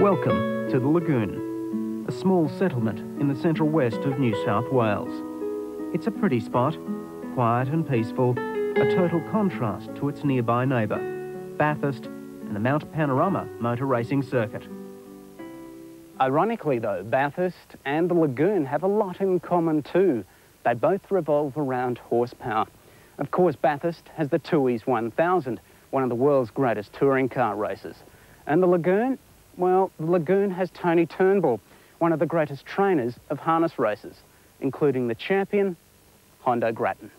Welcome to the Lagoon, a small settlement in the central west of New South Wales. It's a pretty spot, quiet and peaceful, a total contrast to its nearby neighbour, Bathurst and the Mount Panorama motor racing circuit. Ironically though, Bathurst and the Lagoon have a lot in common too. They both revolve around horsepower. Of course, Bathurst has the Tooheys 1000, one of the world's greatest touring car races. And the Lagoon? Well, the Lagoon has Tony Turnbull, one of the greatest trainers of harness races, including the champion, Hondo Grattan.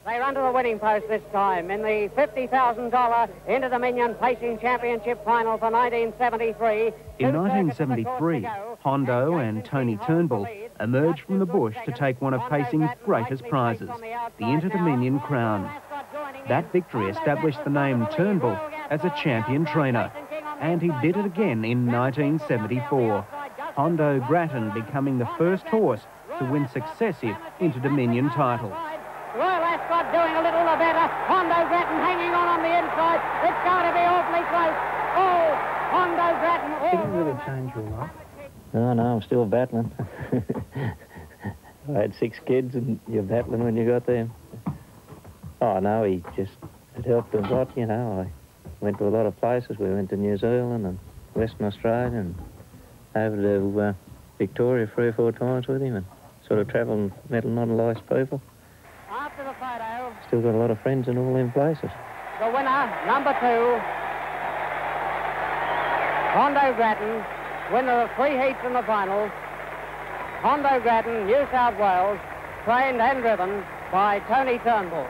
They run to the winning post this time in the $50,000 Inter-Dominion Pacing Championship final for 1973. In 1973, Hondo and Tony Turnbull emerged from the bush to take one of pacing's greatest prizes, the Inter-Dominion crown. That victory established the name Turnbull as a champion trainer, and he did it again in 1974. Hondo Grattan becoming the first horse to win successive Inter-Dominion titles. Royal Ascot doing a little better. Hondo Grattan hanging on the inside. It's going to be awfully close. Oh, Hondo Grattan. Did it really change your life? No, I'm still battling. I had 6 kids and you're battling when you got them. Oh, no, it helped a lot, you know. I went to a lot of places. We went to New Zealand and Western Australia and over to Victoria 3 or 4 times with him and sort of travelled and met a lot of nice people. After the photo, Still got a lot of friends in all them places. the winner, number 2, Hondo Grattan, winner of 3 heats in the finals. Hondo Grattan, New South Wales, trained and driven by Tony Turnbull.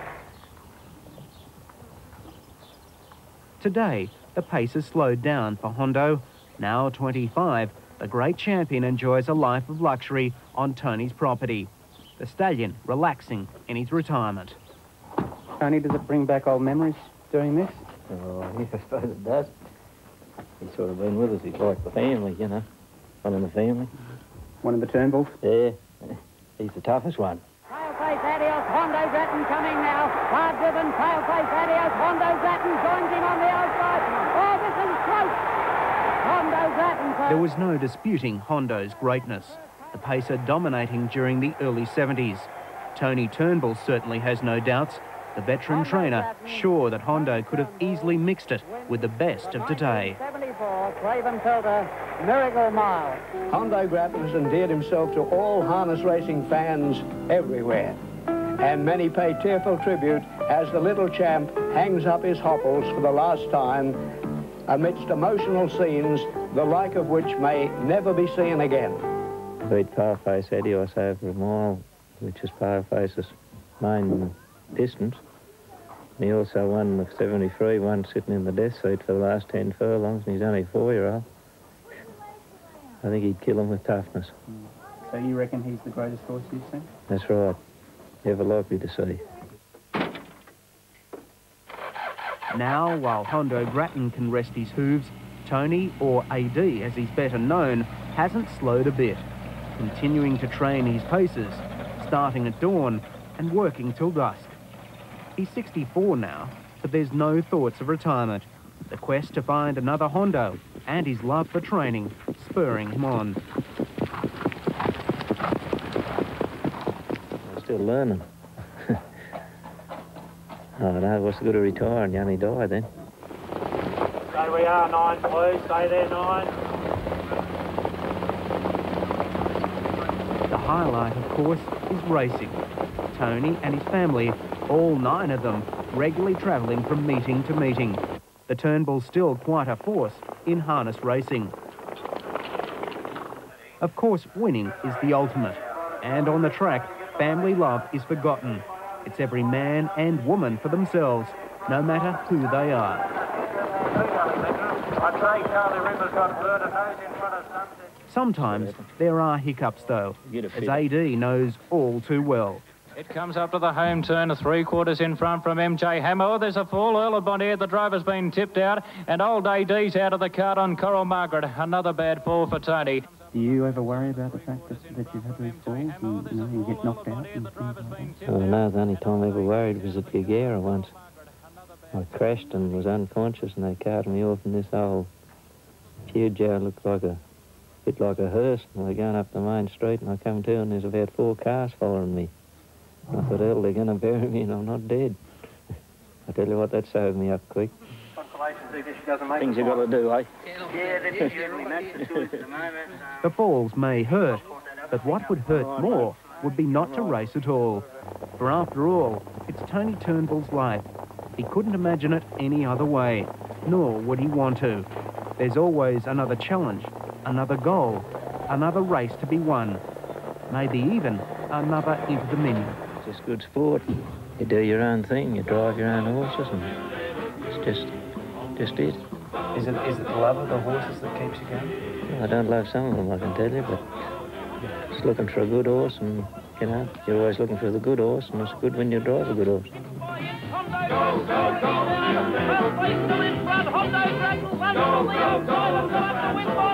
Today, the pace has slowed down for Hondo. Now 25, the great champion enjoys a life of luxury on Tony's property. The stallion relaxing in his retirement. Tony, does it bring back old memories doing this? Oh, yeah, I suppose it does. He's sort of been with us. He's like the family, you know. One in the family. One of the Turnbulls? Yeah, he's the toughest one. Paleface Adios, Hondo Grattan coming now. Hard driven, Paleface Adios, Hondo Grattan joins him on the outside. Oh, this is close. Hondo Grattan. There was no disputing Hondo's greatness, the pacer dominating during the early 70s. Tony Turnbull certainly has no doubts, the veteran trainer sure that Hondo could have easily mixed it with the best of today. 74, Craven Filter, Miracle Mile. Hondo Grattan has endeared himself to all harness racing fans everywhere. And many pay tearful tribute as the little champ hangs up his hopples for the last time amidst emotional scenes, the like of which may never be seen again. Beat Paleface Adios over a mile, which is Paleface's main distance. And he also won the 73, one sitting in the death seat for the last 10 furlongs, and he's only a 4-year-old. I think he'd kill him with toughness. So you reckon he's the greatest horse you've seen? That's right. Ever likely to see. Now, while Hondo Grattan can rest his hooves, Tony, or AD as he's better known, hasn't slowed a bit, continuing to train his paces, starting at dawn and working till dusk. He's 64 now, but there's no thoughts of retirement. The quest to find another Hondo and his love for training spurring him on. I'm still learning. Oh no, what's the good of retiring? You only die then. So we are 9, please. Stay there, 9. The highlight, of course, is racing. Tony and his family, all 9 of them, regularly travelling from meeting to meeting. The Turnbull's still quite a force in harness racing. Of course, winning is the ultimate. And on the track, family love is forgotten. It's every man and woman for themselves, no matter who they are. Sometimes there are hiccups, though, as AD knows all too well. It comes up to the home turn, 3/4 in front from MJ Hammer. Oh, there's a fall. Earl of Bonaire, the driver's been tipped out, and old AD's out of the cart on Coral Margaret. Another bad fall for Tony. Do you ever worry about the fact that you've had these falls and you get knocked out and things like that? Oh no, the only time I ever worried was at Gagera once. I crashed and was unconscious and they carted me off in this old Few Joe looked like a bit like a hearse, and we're going up the main street, and I come to, and there's about 4 cars following me. I thought, hell, they're going to bury me, and I'm not dead. I tell you what, that saved me up quick. Things you got to do, eh? The falls may hurt, but what would hurt more would be not to race at all. For after all, it's Tony Turnbull's life. He couldn't imagine it any other way, nor would he want to. There's always another challenge, another goal, another race to be won. Maybe even another into the menu. It's just good sport. You do your own thing, you drive your own horses, and it's just it. Is it the love of the horses that keeps you going? Well, I don't love some of them, I can tell you, but just looking for a good horse, and, you know, you're always looking for the good horse, and it's good when you drive a good horse. Hondo Grattan, still in front. Hondo Grattan,